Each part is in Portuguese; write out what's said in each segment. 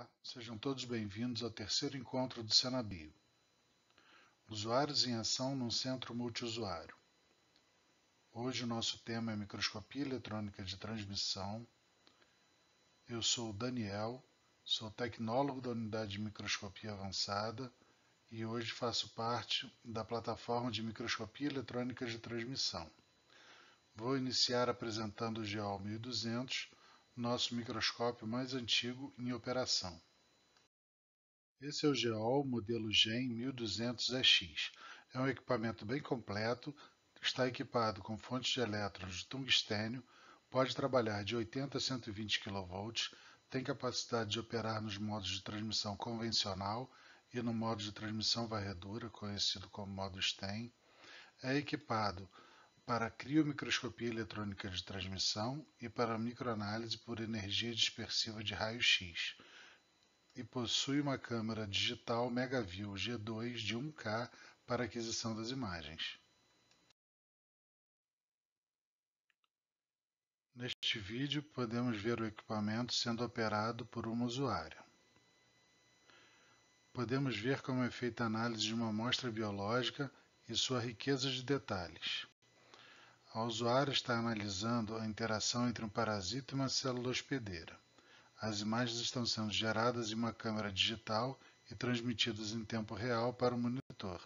Olá, sejam todos bem-vindos ao terceiro encontro do Senabio. Usuários em ação num centro multiusuário. Hoje o nosso tema é microscopia eletrônica de transmissão. Eu sou o Daniel, sou tecnólogo da unidade de microscopia avançada e hoje faço parte da plataforma de microscopia eletrônica de transmissão. Vou iniciar apresentando o GEOL 1200, nosso microscópio mais antigo em operação. Esse é o GEOL modelo GEM 1200EX. É um equipamento bem completo, está equipado com fontes de elétrons de tungstênio, pode trabalhar de 80 a 120 kV, tem capacidade de operar nos modos de transmissão convencional e no modo de transmissão varredura, conhecido como modo STEM. É equipado para criomicroscopia eletrônica de transmissão e para microanálise por energia dispersiva de raio-x. E possui uma câmera digital Megaview G2 de 1K para aquisição das imagens. Neste vídeo podemos ver o equipamento sendo operado por uma usuária. Podemos ver como é feita a análise de uma amostra biológica e sua riqueza de detalhes. A usuária está analisando a interação entre um parasita e uma célula hospedeira. As imagens estão sendo geradas em uma câmera digital e transmitidas em tempo real para o monitor.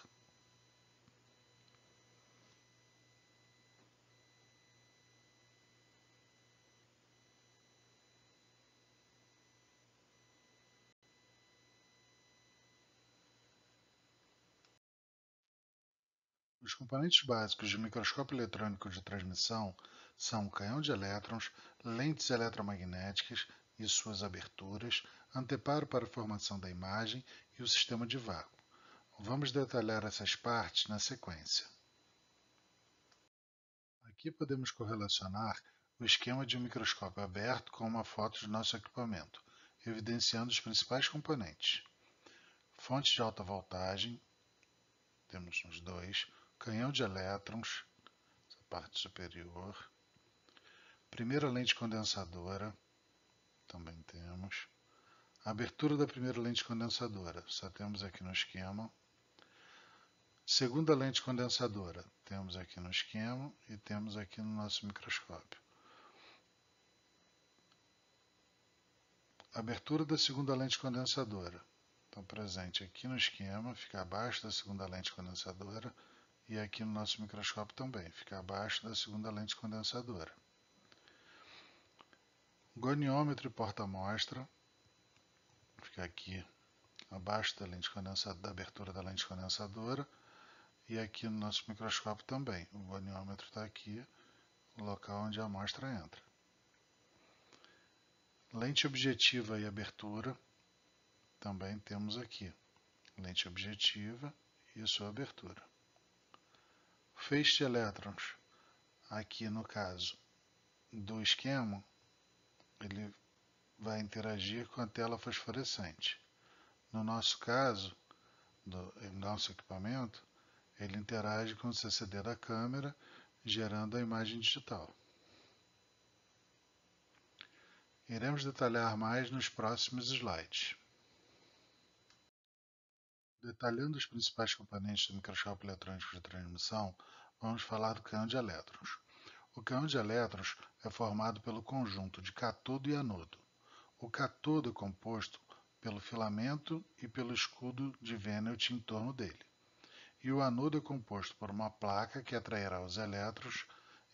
Os componentes básicos de microscópio eletrônico de transmissão são o canhão de elétrons, lentes eletromagnéticas e suas aberturas, anteparo para a formação da imagem e o sistema de vácuo. Vamos detalhar essas partes na sequência. Aqui podemos correlacionar o esquema de um microscópio aberto com uma foto de nosso equipamento, evidenciando os principais componentes. Fonte de alta voltagem, temos os dois, canhão de elétrons, essa parte superior, primeira lente condensadora, também temos, a abertura da primeira lente condensadora, só temos aqui no esquema, segunda lente condensadora, temos aqui no esquema e temos aqui no nosso microscópio. Abertura da segunda lente condensadora, então presente aqui no esquema, fica abaixo da segunda lente condensadora e aqui no nosso microscópio também, fica abaixo da segunda lente condensadora. Goniômetro e porta-amostra, fica aqui abaixo da lente condensadora, da abertura da lente condensadora e aqui no nosso microscópio também. O goniômetro está aqui, o local onde a amostra entra. Lente objetiva e abertura, também temos aqui. Lente objetiva e sua abertura. Feixe de elétrons, aqui no caso do esquema, ele vai interagir com a tela fosforescente. No nosso caso, do nosso equipamento, ele interage com o CCD da câmera, gerando a imagem digital. Iremos detalhar mais nos próximos slides. Detalhando os principais componentes do microscópio eletrônico de transmissão, vamos falar do canhão de elétrons. O canhão de elétrons é formado pelo conjunto de catodo e anodo. O catodo é composto pelo filamento e pelo escudo de Vennelt em torno dele. E o anodo é composto por uma placa que atrairá os elétrons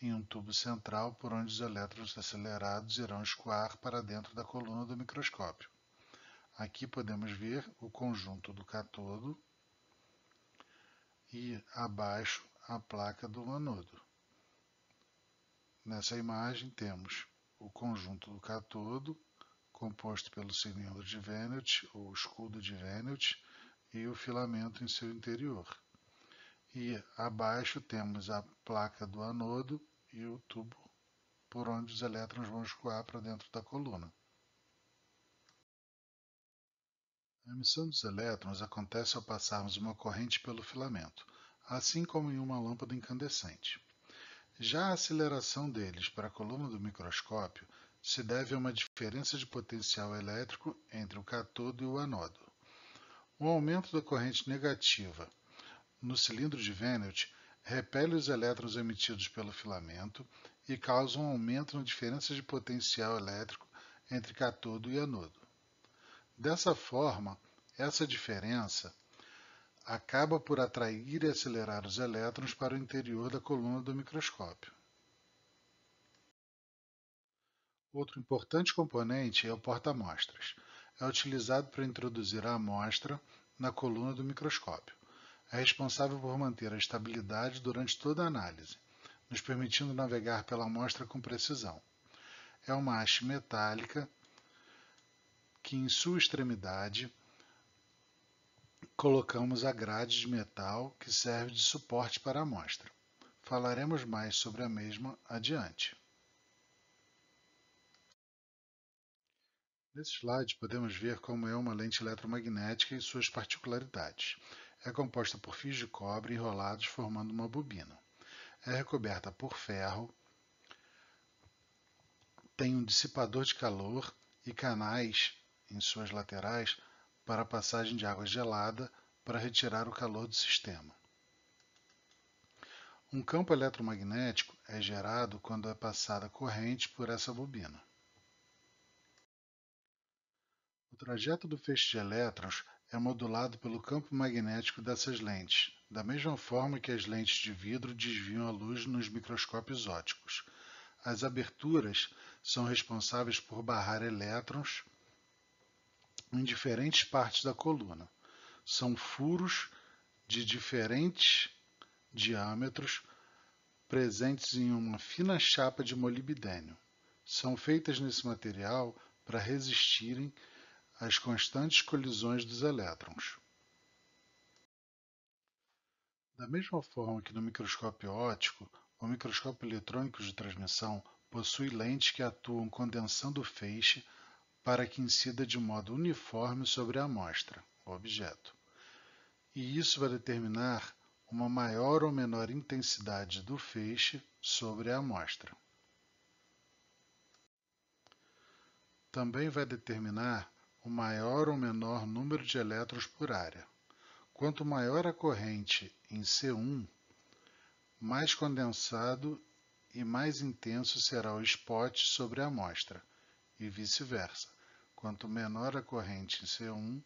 em um tubo central por onde os elétrons acelerados irão escoar para dentro da coluna do microscópio. Aqui podemos ver o conjunto do catodo e abaixo a placa do anodo. Nessa imagem temos o conjunto do catodo, composto pelo cilindro de Vennelt, ou escudo de Vennelt, e o filamento em seu interior. E abaixo temos a placa do anodo e o tubo por onde os elétrons vão escoar para dentro da coluna. A emissão dos elétrons acontece ao passarmos uma corrente pelo filamento, assim como em uma lâmpada incandescente. Já a aceleração deles para a coluna do microscópio se deve a uma diferença de potencial elétrico entre o cátodo e o anodo. O aumento da corrente negativa no cilindro de Vanneau repele os elétrons emitidos pelo filamento e causa um aumento na diferença de potencial elétrico entre cátodo e anodo. Dessa forma, essa diferença acaba por atrair e acelerar os elétrons para o interior da coluna do microscópio. Outro importante componente é o porta-amostras. É utilizado para introduzir a amostra na coluna do microscópio. É responsável por manter a estabilidade durante toda a análise, nos permitindo navegar pela amostra com precisão. É uma haste metálica que, em sua extremidade, colocamos a grade de metal que serve de suporte para a amostra. Falaremos mais sobre a mesma adiante. Nesse slide podemos ver como é uma lente eletromagnética e suas particularidades. É composta por fios de cobre enrolados formando uma bobina. É recoberta por ferro, tem um dissipador de calor e canais em suas laterais para a passagem de água gelada para retirar o calor do sistema. Um campo eletromagnético é gerado quando é passada corrente por essa bobina. O trajeto do feixe de elétrons é modulado pelo campo magnético dessas lentes, da mesma forma que as lentes de vidro desviam a luz nos microscópios ópticos. As aberturas são responsáveis por barrar elétrons em diferentes partes da coluna. São furos de diferentes diâmetros presentes em uma fina chapa de molibdênio. São feitas nesse material para resistirem às constantes colisões dos elétrons. Da mesma forma que no microscópio óptico, o microscópio eletrônico de transmissão possui lentes que atuam condensando o feixe para que incida de modo uniforme sobre a amostra, o objeto. E isso vai determinar uma maior ou menor intensidade do feixe sobre a amostra. Também vai determinar o maior ou menor número de elétrons por área. Quanto maior a corrente em C1, mais condensado e mais intenso será o spot sobre a amostra, e vice-versa. Quanto menor a corrente em C1,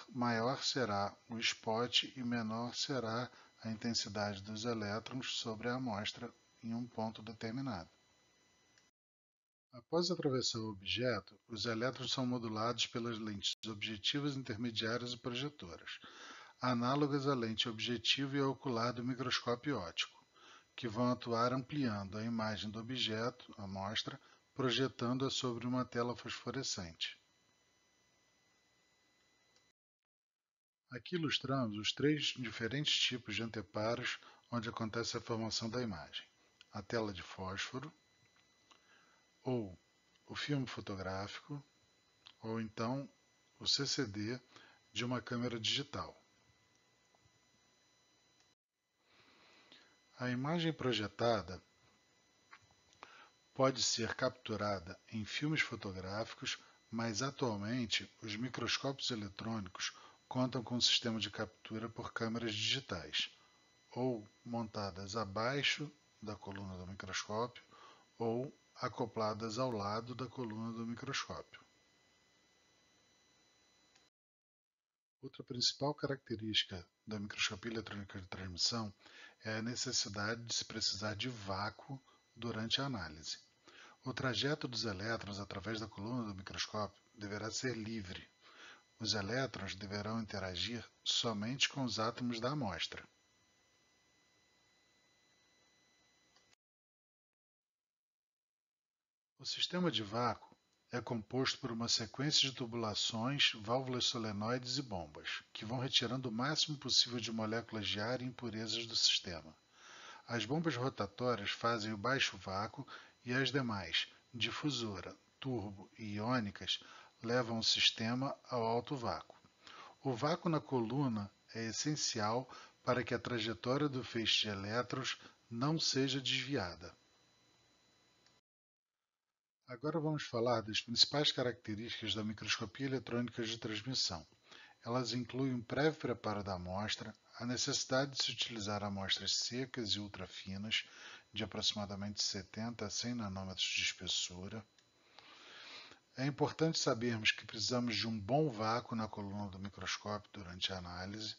maior será o spot e menor será a intensidade dos elétrons sobre a amostra em um ponto determinado. Após atravessar o objeto, os elétrons são modulados pelas lentes objetivas, intermediárias e projetoras, análogas à lente objetiva e ao ocular do microscópio óptico, que vão atuar ampliando a imagem do objeto, a amostra, projetando-a sobre uma tela fosforescente. Aqui ilustramos os três diferentes tipos de anteparos onde acontece a formação da imagem: a tela de fósforo, ou o filme fotográfico, ou então o CCD de uma câmera digital. A imagem projetada pode ser capturada em filmes fotográficos, mas atualmente os microscópios eletrônicos contam com um sistema de captura por câmeras digitais, ou montadas abaixo da coluna do microscópio, ou acopladas ao lado da coluna do microscópio. Outra principal característica da microscopia eletrônica de transmissão é a necessidade de se precisar de vácuo durante a análise. O trajeto dos elétrons através da coluna do microscópio deverá ser livre. Os elétrons deverão interagir somente com os átomos da amostra. O sistema de vácuo é composto por uma sequência de tubulações, válvulas solenoides e bombas, que vão retirando o máximo possível de moléculas de ar e impurezas do sistema. As bombas rotatórias fazem o baixo vácuo e as demais, difusora, turbo e iônicas, levam o sistema ao alto vácuo. O vácuo na coluna é essencial para que a trajetória do feixe de elétrons não seja desviada. Agora vamos falar das principais características da microscopia eletrônica de transmissão. Elas incluem um prévio preparo da amostra, a necessidade de se utilizar amostras secas e ultrafinas, de aproximadamente 70 a 100 nanômetros de espessura. É importante sabermos que precisamos de um bom vácuo na coluna do microscópio durante a análise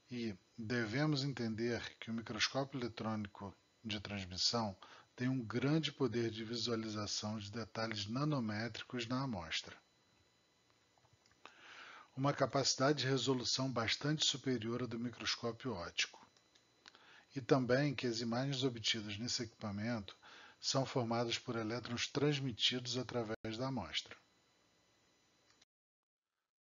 e devemos entender que o microscópio eletrônico de transmissão tem um grande poder de visualização de detalhes nanométricos na amostra, uma capacidade de resolução bastante superior à do microscópio óptico, e também que as imagens obtidas nesse equipamento são formadas por elétrons transmitidos através da amostra.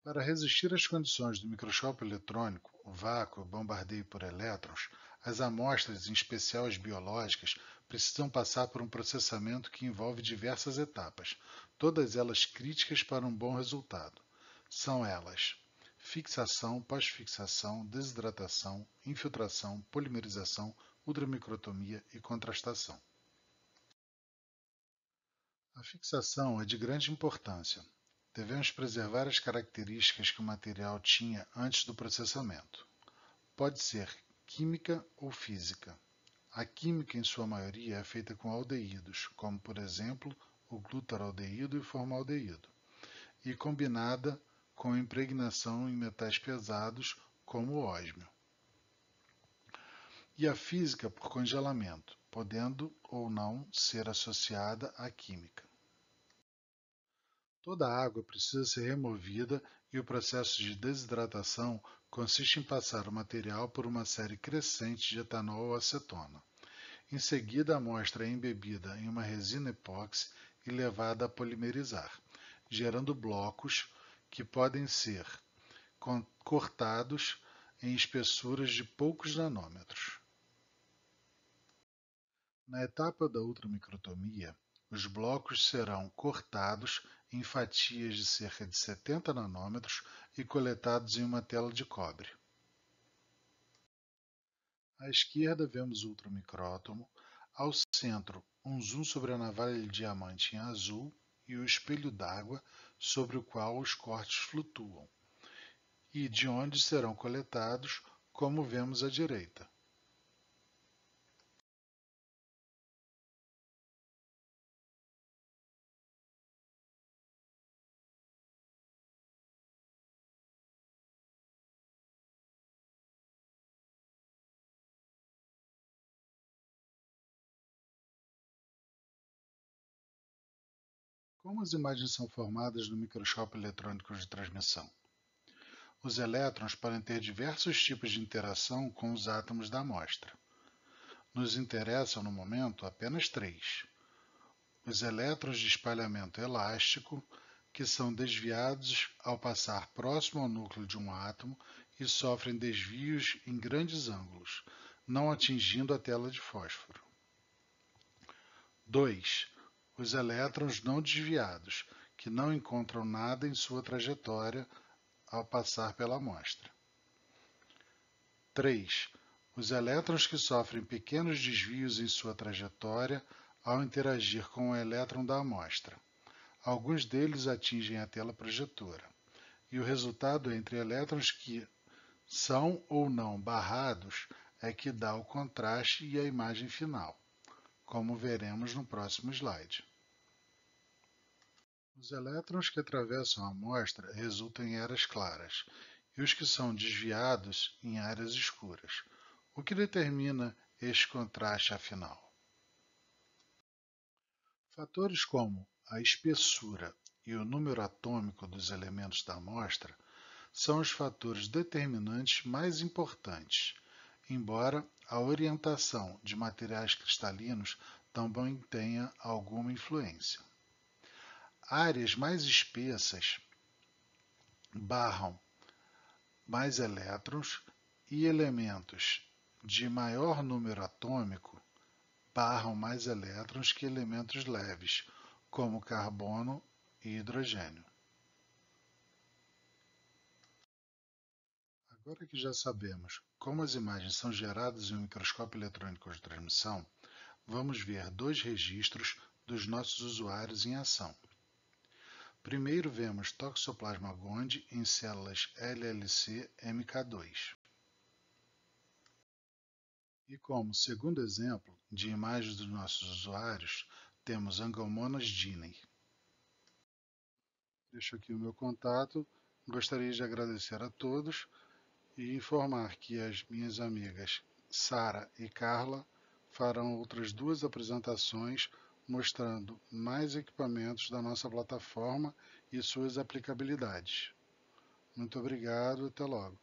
Para resistir às condições do microscópio eletrônico, o vácuo e o bombardeio por elétrons, as amostras, em especial as biológicas, precisam passar por um processamento que envolve diversas etapas, todas elas críticas para um bom resultado. São elas: fixação, pós-fixação, desidratação, infiltração, polimerização, ultramicrotomia e contrastação. A fixação é de grande importância. Devemos preservar as características que o material tinha antes do processamento. Pode ser química ou física. A química, em sua maioria, é feita com aldeídos, como, por exemplo, o glutaraldeído e o formaldeído, e combinada com impregnação em metais pesados, como o ósmio. E a física por congelamento, podendo ou não ser associada à química. Toda a água precisa ser removida e o processo de desidratação consiste em passar o material por uma série crescente de etanol ou acetona. Em seguida, a amostra é embebida em uma resina epóxi e levada a polimerizar, gerando blocos que podem ser cortados em espessuras de poucos nanômetros. Na etapa da ultramicrotomia, os blocos serão cortados em fatias de cerca de 70 nanômetros e coletados em uma tela de cobre. À esquerda vemos o ultramicrótomo, ao centro um zoom sobre a navalha de diamante em azul e o espelho d'água sobre o qual os cortes flutuam, e de onde serão coletados, como vemos à direita. Como as imagens são formadas no microscópio eletrônico de transmissão? Os elétrons podem ter diversos tipos de interação com os átomos da amostra. Nos interessam, no momento, apenas três: os elétrons de espalhamento elástico, que são desviados ao passar próximo ao núcleo de um átomo e sofrem desvios em grandes ângulos, não atingindo a tela de fósforo. 2. Os elétrons não desviados, que não encontram nada em sua trajetória ao passar pela amostra. 3. Os elétrons que sofrem pequenos desvios em sua trajetória ao interagir com o elétron da amostra. Alguns deles atingem a tela projetora, e o resultado entre elétrons que são ou não barrados é que dá o contraste e a imagem final, como veremos no próximo slide. Os elétrons que atravessam a amostra resultam em áreas claras, e os que são desviados em áreas escuras. O que determina este contraste afinal? Fatores como a espessura e o número atômico dos elementos da amostra são os fatores determinantes mais importantes, embora a orientação de materiais cristalinos também tenha alguma influência. Áreas mais espessas barram mais elétrons e elementos de maior número atômico barram mais elétrons que elementos leves, como carbono e hidrogênio. Agora que já sabemos como as imagens são geradas em um microscópio eletrônico de transmissão, vamos ver dois registros dos nossos usuários em ação. Primeiro vemos Toxoplasma gondii em células LLC-MK2. E como segundo exemplo de imagens dos nossos usuários, temos Angiomonas ginei. Deixo aqui o meu contato. Gostaria de agradecer a todos e informar que as minhas amigas Sara e Carla farão outras 2 apresentações mostrando mais equipamentos da nossa plataforma e suas aplicabilidades. Muito obrigado, até logo.